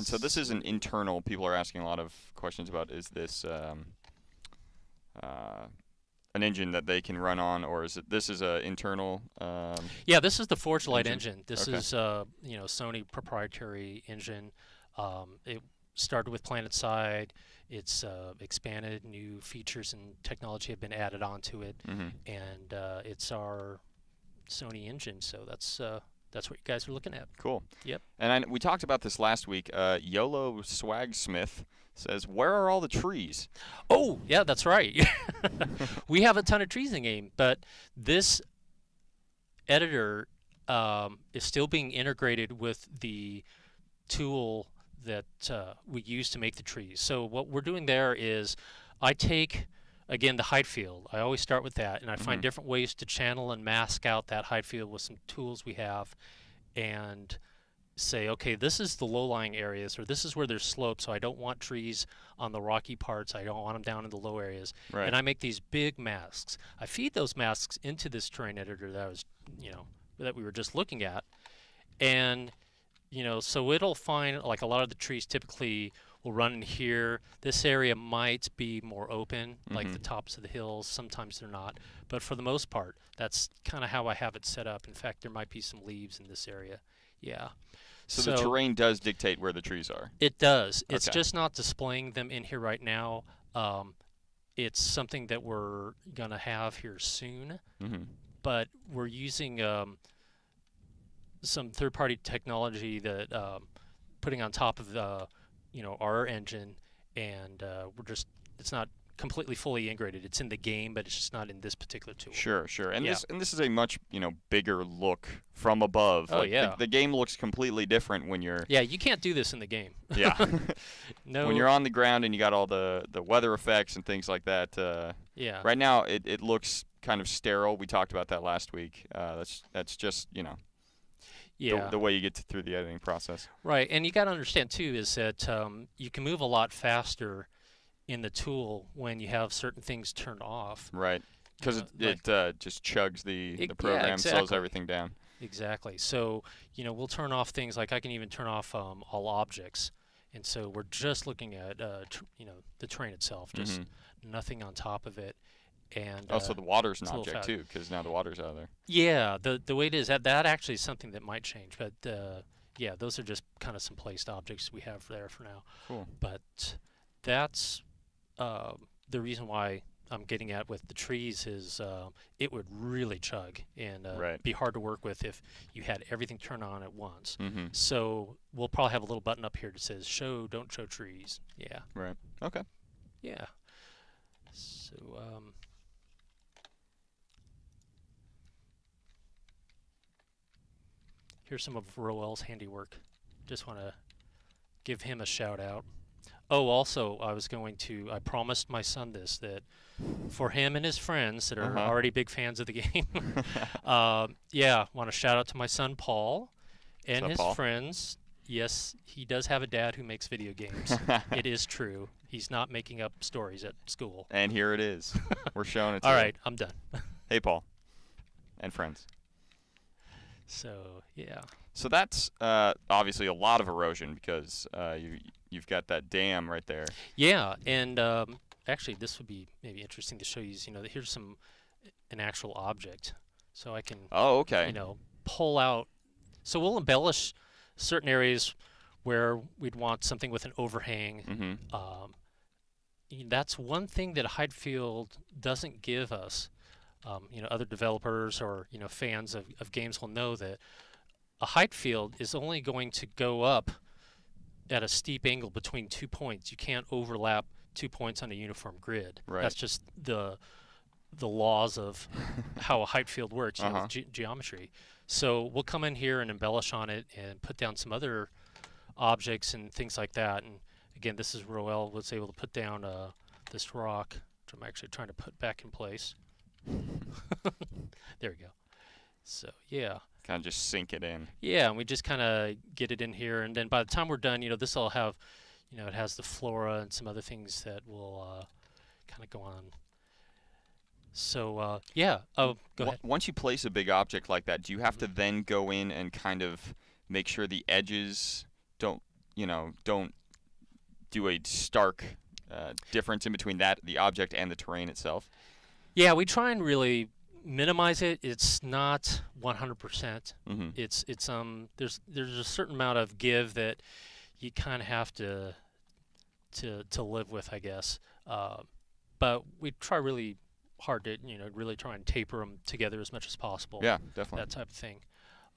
And so this is an internal. People are asking a lot of questions about. Is this an engine that they can run on, or is it? This is a internal. Yeah, this is the Forge Light engine. This Okay. is Sony proprietary engine. It started with PlanetSide. It's expanded. New features and technology have been added onto it, and it's our Sony engine. So that's what you guys are looking at. Cool. Yep. And we talked about this last week. YOLO Swagsmith says, "Where are all the trees?" Oh, yeah, that's right. We have a ton of trees in the game, but this editor is still being integrated with the tool that we use to make the trees. So what we're doing there is I take, again, the height field. I always start with that, and I find different ways to channel and mask out that height field with some tools we have, and say, okay, this is the low-lying areas, or this is where there's slopes, so I don't want trees on the rocky parts. I don't want them down in the low areas. Right. And I make these big masks. I feed those masks into this terrain editor that we were just looking at, and so it'll find, like, a lot of the trees typically will run in here. This area might be more open, like the tops of the hills. Sometimes they're not. But for the most part, that's kind of how I have it set up. In fact, there might be some leaves in this area. Yeah. So the terrain does dictate where the trees are. It does. It's Okay. just not displaying them in here right now. It's something that we're going to have here soon. But we're using some third-party technology that putting on top of the our engine, and it's not completely fully integrated. It's in the game, but it's just not in this particular tool. Sure. And Yeah. this is a much bigger look from above. Oh, like yeah. The game looks completely different when you're. Yeah, you can't do this in the game. Yeah. No. When you're on the ground and you got all the weather effects and things like that. Yeah. Right now it looks kind of sterile. We talked about that last week. That's just Yeah. the way you get through the editing process. Right, and you got to understand too is that you can move a lot faster in the tool when you have certain things turned off. Right. Because it just chugs the program, yeah, slows exactly. everything down. Exactly. So we'll turn off things like I can even turn off all objects, and so we're just looking at the terrain itself, just nothing on top of it. And also, the water's an it's a little object fast. too, because now the water's out of there. Yeah, the way it is, that actually is something that might change, but yeah, those are just kind of some placed objects we have there for now. Cool. But that's the reason why I'm getting at with the trees is it would really chug and be hard to work with if you had everything turned on at once. So we'll probably have a little button up here that says don't show trees. Yeah. Right. Okay. Yeah. So here's some of Roel's handiwork. Just want to give him a shout out. Oh, also, I promised my son this, that for him and his friends that are already big fans of the game, want to shout out to my son Paul and his friends. Yes, he does have a dad who makes video games. It is true. He's not making up stories at school. And here it is. We're showing it to All you. right, I'm done. Hey, Paul. And friends. So, yeah. So that's obviously a lot of erosion because you've got that dam right there. Yeah, and actually this would be maybe interesting to show you. Here's an actual object. So I can pull out. So we'll embellish certain areas where we'd want something with an overhang. That's one thing that a height field doesn't give us. Other developers or fans of games will know that a height field is only going to go up at a steep angle between 2 points. You can't overlap 2 points on a uniform grid. Right. That's just the laws of how a height field works, geometry. So we'll come in here and embellish on it and put down some other objects and things like that. And again, this is Roel was able to put down this rock, which I'm actually trying to put back in place. There we go. So yeah. Kind of just sink it in. Yeah, and we just kind of get it in here, and then by the time we're done, this will have, it has the flora and some other things that will kind of go on. So yeah. Oh, go ahead. Once you place a big object like that, do you have to then go in and kind of make sure the edges don't don't do a stark difference in between the object and the terrain itself. Yeah, we try and really minimize it. It's not 100%. Mm-hmm. It's there's a certain amount of give that you kind of have to live with, I guess. But we try really hard to really try and taper them together as much as possible. Yeah, definitely. That type of thing.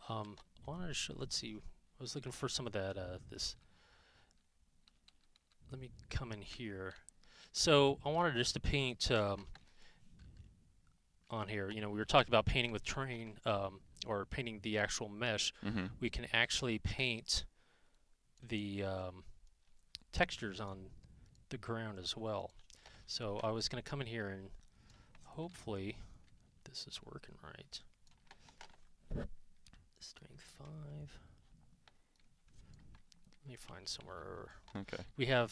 I wanted to let's see. I was looking for some of that. This. Let me come in here. So I wanted just to paint on here. We were talking about painting with terrain or painting the actual mesh. Mm-hmm. We can actually paint the textures on the ground as well. So I was going to come in here and hopefully this is working right. Strength 5. Let me find somewhere. Okay.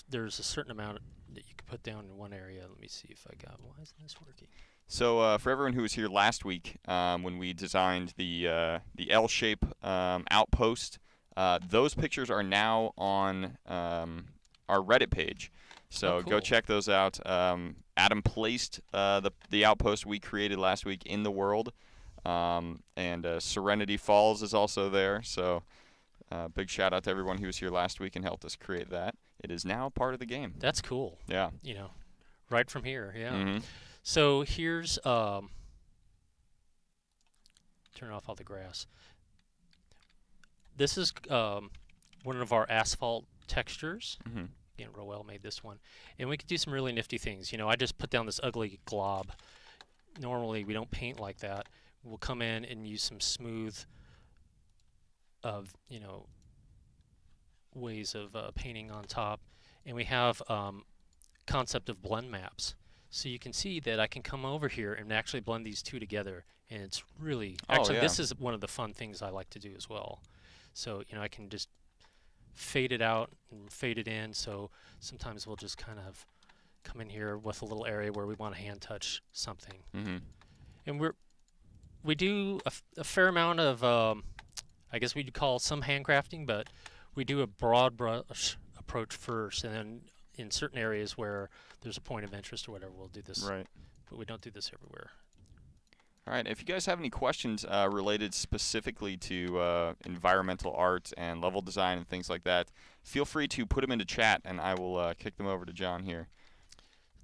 There's a certain amount that you can put down in one area. Let me see if I got. Why isn't this working? So for everyone who was here last week, when we designed the L-shape outpost, those pictures are now on our Reddit page. So cool. Go check those out. Adam placed the outpost we created last week in the world, and Serenity Falls is also there. So big shout out to everyone who was here last week and helped us create that. It is now part of the game. That's cool. Yeah. Right from here. Yeah. Mm-hmm. So here's turn off all the grass. This is one of our asphalt textures. Mm-hmm. Again, Roel made this one. And we could do some really nifty things. I just put down this ugly glob. Normally, we don't paint like that. We'll come in and use some smooth ways of painting on top. And we have concept of blend maps. So you can see that I can come over here and actually blend these two together. And it's really, actually, this is one of the fun things I like to do as well. So, I can just fade it out and fade it in. So sometimes we'll just kind of come in here with a little area where we want to hand touch something. Mm-hmm. And we do a fair amount of, I guess we'd call some handcrafting, but we do a broad brush approach first, and then in certain areas where there's a point of interest or whatever, we'll do this. Right. But we don't do this everywhere. All right. If you guys have any questions related specifically to environmental art and level design and things like that, feel free to put them into chat, and I will kick them over to John here.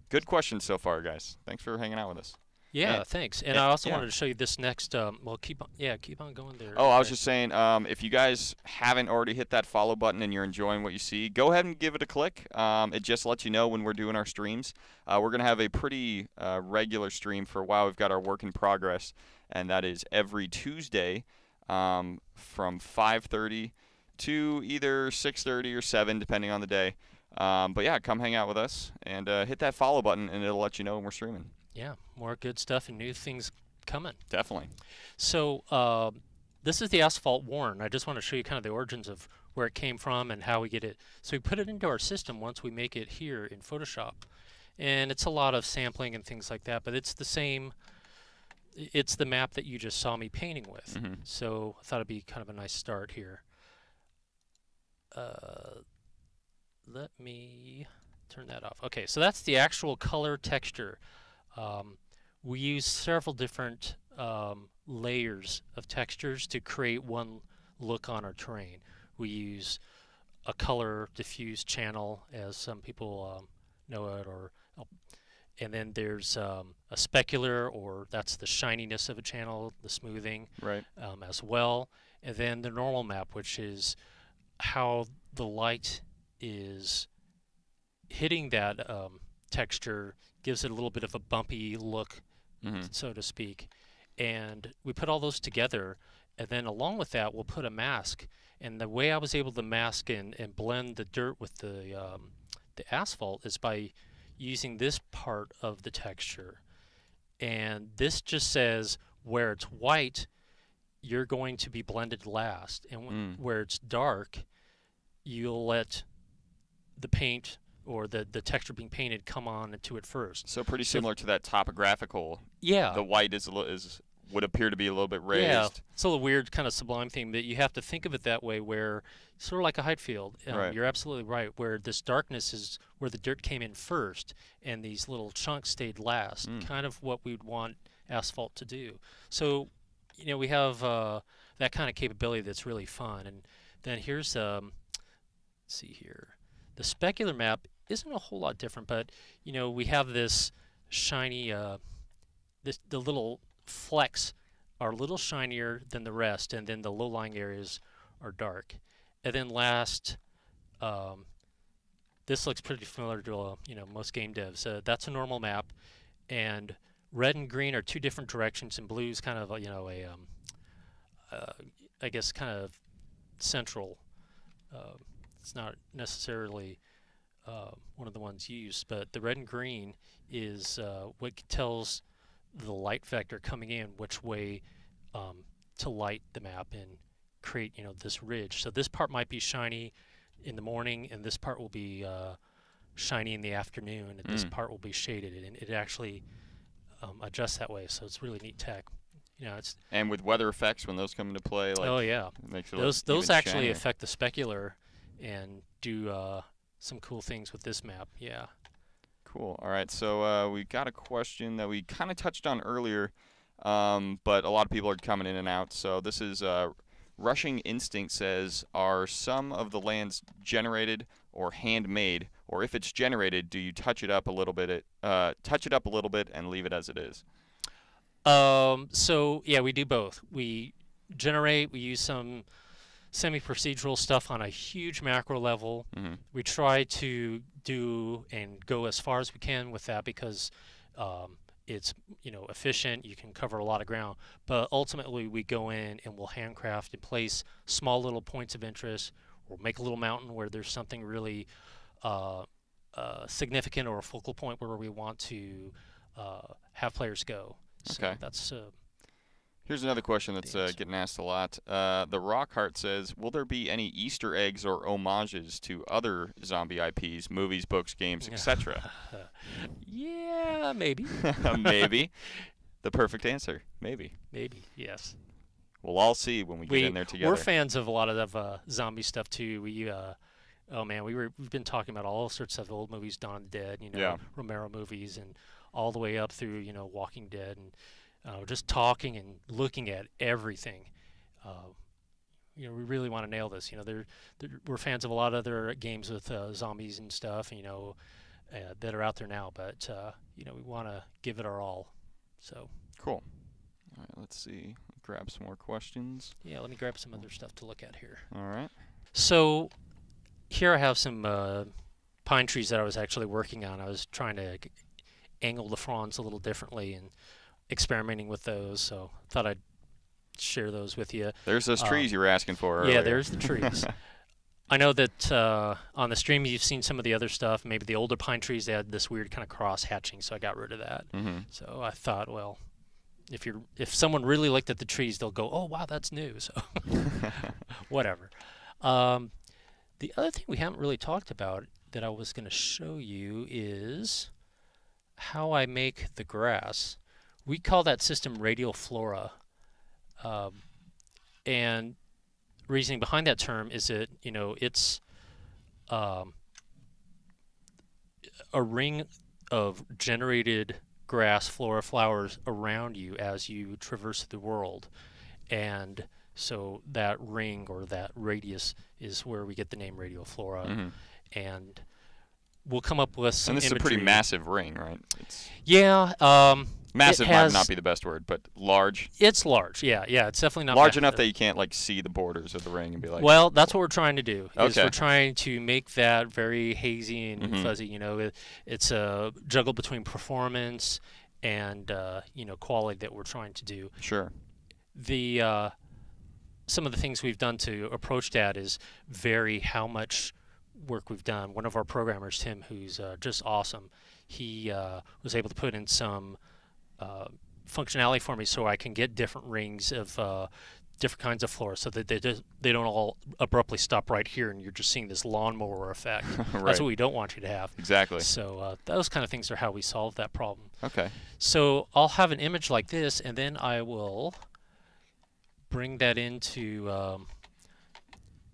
Good questions so far, guys. Thanks for hanging out with us. Yeah, thanks. And I also wanted to show you this next. Well, keep on going there. Oh, I was just saying, if you guys haven't already hit that follow button and you're enjoying what you see, go ahead and give it a click. It just lets you know when we're doing our streams. We're going to have a pretty regular stream for a while. We've got our work in progress, and that is every Tuesday from 5:30 to either 6:30 or 7, depending on the day. But yeah, come hang out with us and hit that follow button, and it'll let you know when we're streaming. Yeah, more good stuff and new things coming. Definitely. So this is the asphalt worn. I just want to show you kind of the origins of where it came from and how we get it. So we put it into our system once we make it here in Photoshop. And it's a lot of sampling and things like that, but it's the same. It's the map that you just saw me painting with. Mm-hmm. So I thought it'd be kind of a nice start here. Let me turn that off. Okay, so that's the actual color texture. We use several different layers of textures to create one look on our terrain. We use a color diffuse channel, as some people know it, and then there's a specular, or that's the shininess of a channel, the smoothing, right, as well. And then the normal map, which is how the light is hitting that texture, gives it a little bit of a bumpy look, so to speak. And we put all those together, and then along with that, we'll put a mask. And the way I was able to mask and blend the dirt with the asphalt is by using this part of the texture. And this just says where it's white, you're going to be blended last. And where it's dark, you'll let the paint or the texture being painted come on to it first. So pretty similar to that topographical. Yeah. The white is would appear to be a little bit raised. Yeah, it's a little weird kind of sublime thing that you have to think of it that way, where sort of like a height field. Right. You're absolutely right, where this darkness is where the dirt came in first and these little chunks stayed last, kind of what we'd want asphalt to do. So, we have that kind of capability that's really fun. And then here's, let's see here. The specular map isn't a whole lot different, but, we have this shiny, the little flecks are a little shinier than the rest, and then the low-lying areas are dark. And then last, this looks pretty familiar to most game devs. That's a normal map, and red and green are two different directions, and blue is kind of I guess kind of central. It's not necessarily one of the ones used, but the red and green is what tells the light vector coming in which way to light the map and create this ridge. So this part might be shiny in the morning, and this part will be shiny in the afternoon, and this part will be shaded, and it actually adjusts that way. So it's really neat tech. And with weather effects, when those come into play, like, oh yeah, it makes it those actually shinier. affect the specular and do some cool things with this map. Yeah. Cool. All right. So we got a question that we kind of touched on earlier, but a lot of people are coming in and out. So this is Rushing Instinct says, are some of the lands generated or handmade, or if it's generated, do you touch it up a little bit? And leave it as it is. So yeah, we do both. We generate. We use some semi-procedural stuff on a huge macro level. We try to do and go as far as we can with that because it's efficient. You can cover a lot of ground, but ultimately we go in and we'll handcraft and place small little points of interest, or make a little mountain where there's something really significant, or a focal point where we want to have players go. So okay. That's here's another question that's getting asked a lot. The Rockheart says, will there be any Easter eggs or homages to other zombie IPs, movies, books, games, etc.? Yeah, maybe. Maybe. The perfect answer. Maybe. Maybe, yes. We'll all see when we get in there together. We're fans of a lot of zombie stuff too. Oh man, we've been talking about all sorts of old movies, Dawn of the Dead, Romero movies, and all the way up through Walking Dead, and just talking and looking at everything. We really want to nail this. We're fans of a lot of other games with zombies and stuff, that are out there now, but we want to give it our all. So cool. All right, let's see. Grab some more questions. Yeah, let me grab some other stuff to look at here. All right. So here I have some pine trees that I was actually working on. I was trying to angle the fronds a little differently and experimenting with those, so thought I'd share those with you. There's those trees you were asking for earlier. Yeah, there's the trees. I know that on the stream you've seen some of the other stuff. Maybe the older pine trees, they had this weird kind of cross hatching, so I got rid of that. So I thought, well, if someone really looked at the trees, they'll go, oh wow, that's new. So whatever. The other thing we haven't really talked about that I was going to show you is how I make the grass. We call that system Radial flora. And reasoning behind that term is that, it's a ring of generated grass, flora, flowers around you as you traverse the world. And so that ring, or that radius, is where we get the name Radial flora. And we'll come up with some imagery. And this is a pretty massive ring, right? Yeah. Massive might not be the best word, but large. It's large, yeah. It's definitely not large enough that you can't see the borders of the ring and be like. Well, that's what we're trying to do. Okay. Is we're trying to make that very hazy and fuzzy. It's a juggle between performance and quality that we're trying to do. Sure. Some of the things we've done to approach that is vary how much work we've done. One of our programmers, Tim, who's just awesome, he was able to put in some functionality for me so I can get different rings of different kinds of flora, so that they don't all abruptly stop right here, and you're just seeing this lawnmower effect. Right. That's what we don't want you to have. Exactly. So those kind of things are how we solve that problem. Okay. So I'll have an image like this, and then I will bring that into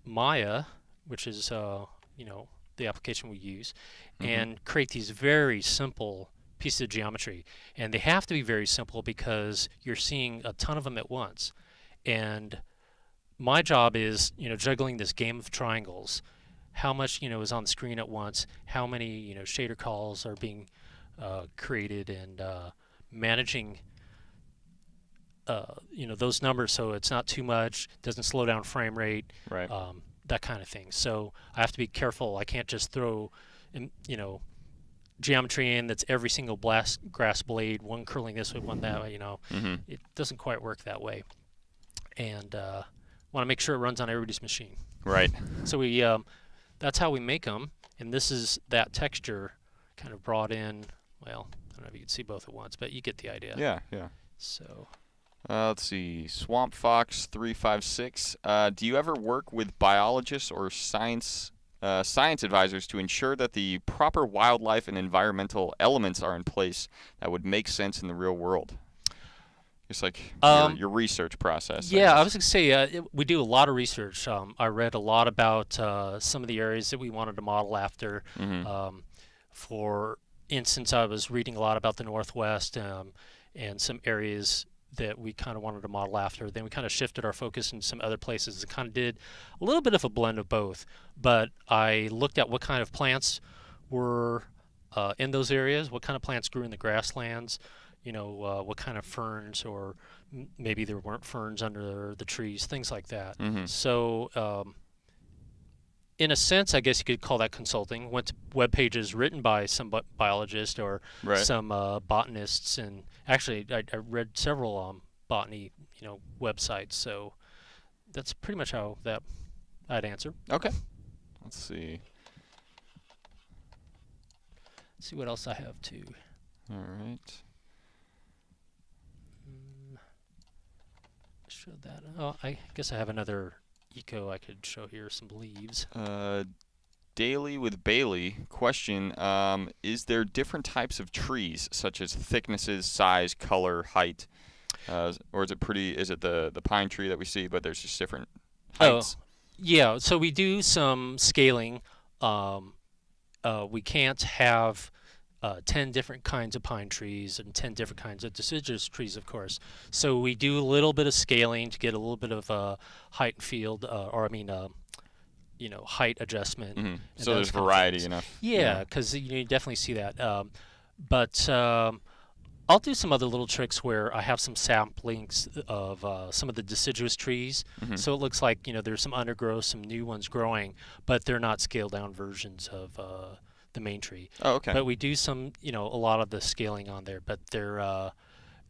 Maya, which is you know, the application we use, and create these very simple pieces of geometry. And they have to be very simple because you're seeing a ton of them at once. And my job is, you know, juggling this game of triangles. How much, you know, is on the screen at once? How many, you know, shader calls are being created, and managing, you know, those numbers so it's not too much, doesn't slow down frame rate, right? That kind of thing. So I have to be careful. I can't just throw, you know, geometry in that's every single grass blade, one curling this way, one that way. You know, it doesn't quite work that way. And want to make sure it runs on everybody's machine. Right. So we that's how we make them. And this is that texture kind of brought in. Well, I don't know if you can see both at once, but you get the idea. Yeah, yeah. So let's see. Swamp Fox 356. Do you ever work with biologists or science advisors to ensure that the proper wildlife and environmental elements are in place that would make sense in the real world? It's like your research process. Yeah, I was going to say we do a lot of research. I read a lot about some of the areas that we wanted to model after. For instance, I was reading a lot about the Northwest and some areas that we kind of wanted to model after. Then we kind of shifted our focus in some other places and kind of did a little bit of a blend of both. But I looked at what kind of plants were in those areas, what kind of plants grew in the grasslands, you know, what kind of ferns, or maybe there weren't ferns under the trees, things like that. So in a sense, I guess you could call that consulting. Went to web pages written by some biologists or some botanists, and actually I read several botany, you know, websites. So that's pretty much how that I'd answer. Okay. Let's see. Let's see what else I have too. All right. Show that. Oh, I guess I have another eco I could show here, some leaves. Daily with Bailey, question, is there different types of trees, such as thicknesses, size, color, height? Or is it the pine tree that we see, but there's just different heights? Oh, yeah, so we do some scaling. We can't have 10 different kinds of pine trees and 10 different kinds of deciduous trees, of course. So we do a little bit of scaling to get a little bit of height and field, you know, height adjustment. So there's variety enough. Yeah, because you definitely see that. But I'll do some other little tricks where I have some samplings of some of the deciduous trees. So it looks like, you know, there's some undergrowth, some new ones growing, but they're not scaled down versions of the main tree. Oh, okay. But we do some, you know, a lot of the scaling on there. But they're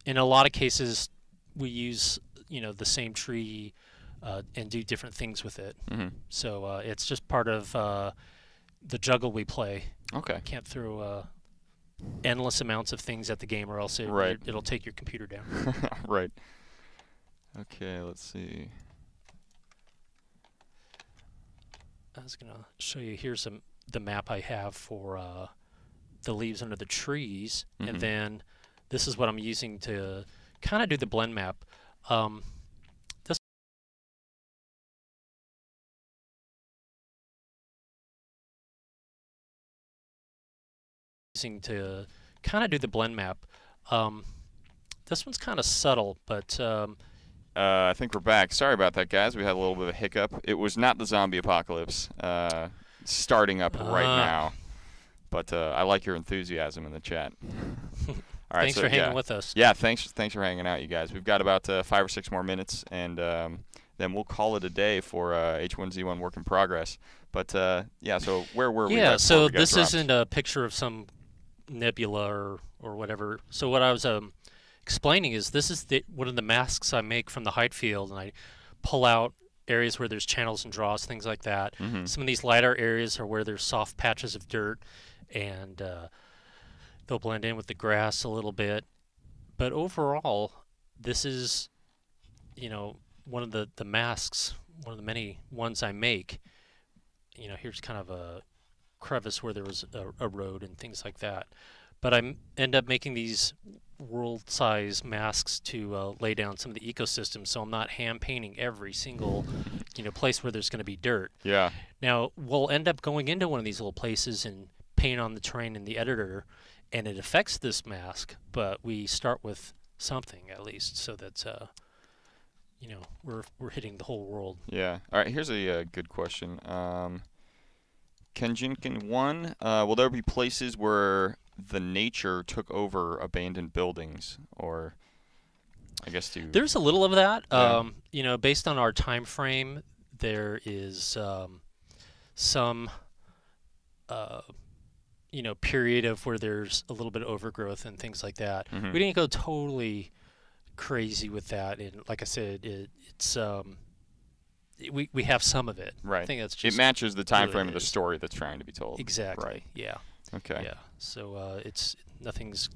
in a lot of cases we use, you know, the same tree and do different things with it. So it's just part of the juggle we play. Okay. Can't throw endless amounts of things at the game, or else it'll take your computer down. Right. Okay, let's see. I was gonna show you. Here's the map I have for the leaves under the trees, and then this is what I'm using to kind of do the blend map. To kind of do the blend map. This one's kind of subtle, but I think we're back. Sorry about that, guys. We had a little bit of a hiccup. It was not the zombie apocalypse starting up right now, but I like your enthusiasm in the chat. All right, thanks for hanging with us. Yeah, thanks for hanging out, you guys. We've got about 5 or 6 more minutes, and then we'll call it a day for H1Z1 work in progress. But yeah, so where were we? Yeah, so this isn't a picture of some nebula or whatever. So what I was explaining is this is one of the masks I make from the height field, and I pull out areas where there's channels and draws, things like that. Some of these lighter areas are where there's soft patches of dirt, and they'll blend in with the grass a little bit. But overall, this is, you know, one of the masks, one of the many ones I make, here's kind of a crevice where there was a road and things like that. But I end up making these world-size masks to lay down some of the ecosystems, so I'm not hand painting every single place where there's going to be dirt. Yeah. Now we'll end up going into one of these little places and paint on the terrain in the editor, and it affects this mask. But we start with something at least, so that we're hitting the whole world. Yeah. All right. Here's a good question. Kenjinkin 1, will there be places where the nature took over abandoned buildings, or I guess There's a little of that. Yeah. Based on our time frame, there is some period of where there's a little bit of overgrowth and things like that. Mm-hmm. We didn't go totally crazy with that, and like I said, it's we have some of it. Right. I think that's just it matches the time frame of the is. story that's trying to be told. Exactly. Right. Yeah. Okay. Yeah. So it's nothing's,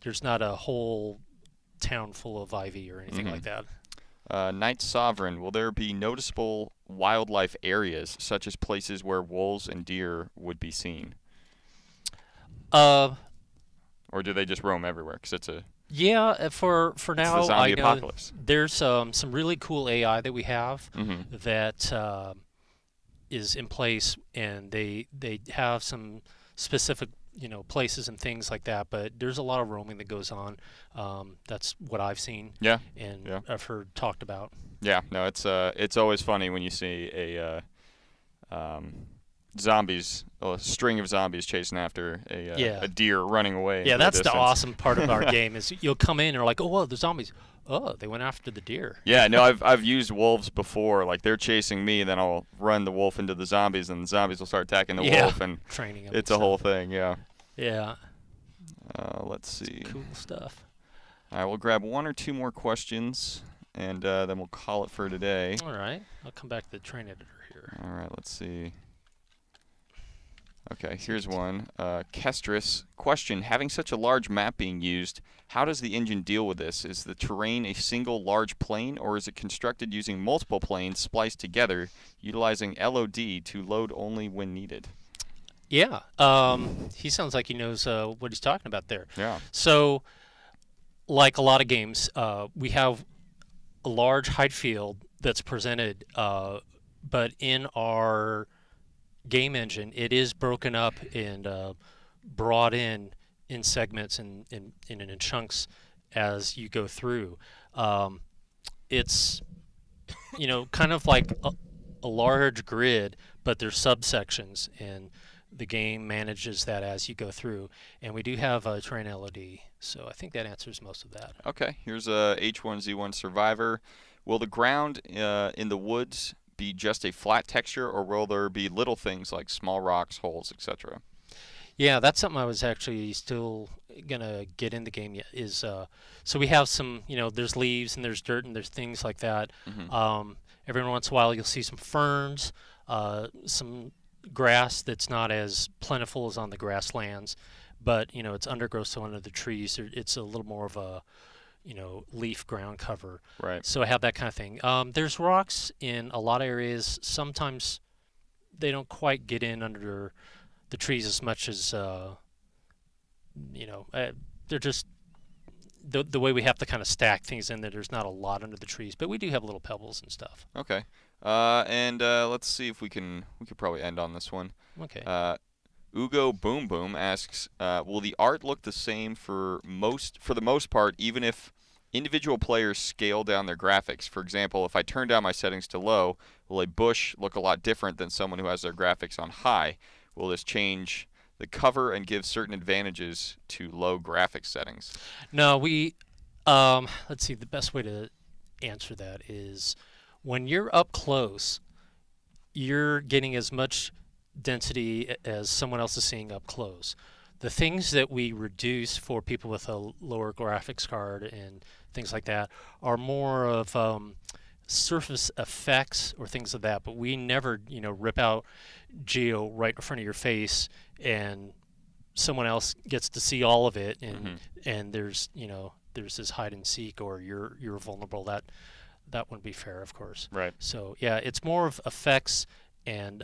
there's not a whole town full of ivy or anything like that. Night Sovereign, will there be noticeable wildlife areas, such as places where wolves and deer would be seen? Or do they just roam everywhere? Because it's a for now, it's the zombie I know apocalypse. there's some really cool AI that we have Mm-hmm. that is in place, and they have some specific places and things like that. But there's a lot of roaming that goes on. That's what I've seen. Yeah. And Yeah. I've heard talked about. Yeah. No, it's always funny when you see a string of zombies chasing after a deer running away. Yeah, that's the distance. awesome part of our game is you'll come in and you're like, oh, whoa, the zombies. Oh, they went after the deer. Yeah, no, I've used wolves before. Like they're chasing me, then I'll run the wolf into the zombies, and the zombies will start attacking the wolf, and training them. it's a whole thing. Yeah. Yeah. Let's see. Cool stuff. All right, we'll grab one or two more questions, and then we'll call it for today. All right. I'll come back to the train editor here. All right, let's see. Okay, here's one. Kestrus, question, having such a large map being used, how does the engine deal with this? Is the terrain a single large plane, or is it constructed using multiple planes spliced together, utilizing LOD to load only when needed? Yeah, he sounds like he knows what he's talking about there. Yeah. So, like a lot of games, we have a large height field that's presented, but in our game engine, it is broken up and brought in segments and in chunks as you go through. It's kind of like a large grid, but there's subsections, and the game manages that as you go through. And we do have a terrain LOD, so I think that answers most of that. Okay, here's a H1Z1 Survivor. Will the ground in the woods be just a flat texture, or will there be little things like small rocks, holes, etc.? Yeah, that's something I was actually still gonna get in the game yet. Is so we have some, there's leaves and there's dirt and there's things like that. Mm-hmm. Every once in a while you'll see some ferns, some grass that's not as plentiful as on the grasslands, but it's undergrowth, so under the trees it's a little more of a leaf ground cover. Right. So I have that kind of thing. There's rocks in a lot of areas. Sometimes they don't quite get in under the trees as much as, they're just the way we have to kind of stack things in there. There's not a lot under the trees, but we do have little pebbles and stuff. Okay. And let's see if we could probably end on this one. Okay. Ugo Boom Boom asks, will the art look the same for the most part, even if individual players scale down their graphics? For example, if I turn down my settings to low, will a bush look a lot different than someone who has their graphics on high? Will this change the cover and give certain advantages to low graphics settings? No, let's see, the best way to answer that is when you're up close, you're getting as much density as someone else is seeing up close. The things that we reduce for people with a lower graphics card and things like that are more of surface effects or things of that, but we never rip out geo right in front of your face and someone else gets to see all of it, and and there's there's this hide and seek, or you're vulnerable. that wouldn't be fair, of course. Right. So yeah, it's more of effects and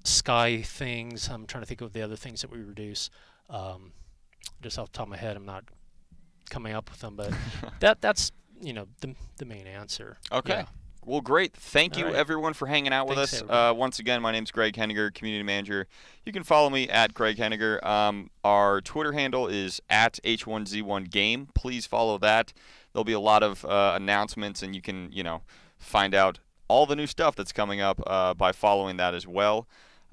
sky things. I'm trying to think of the other things that we reduce. Just off the top of my head, I'm not coming up with them, but that's you know the main answer. Okay. Yeah. Well, great. Thank you, everyone, for hanging out with us. Once again, my name's Greg Henniger, Community Manager. You can follow me at Greg Henniger. Our Twitter handle is at H1Z1 Game. Please follow that. There'll be a lot of announcements, and you can, find out all the new stuff that's coming up by following that as well.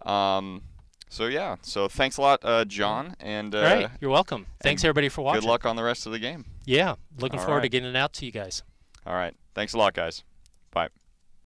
So yeah. So thanks a lot, John. And all right, you're welcome. Thanks everybody for watching. Good luck on the rest of the game. Yeah, looking forward to getting it out to you guys. All right. Thanks a lot, guys. Bye.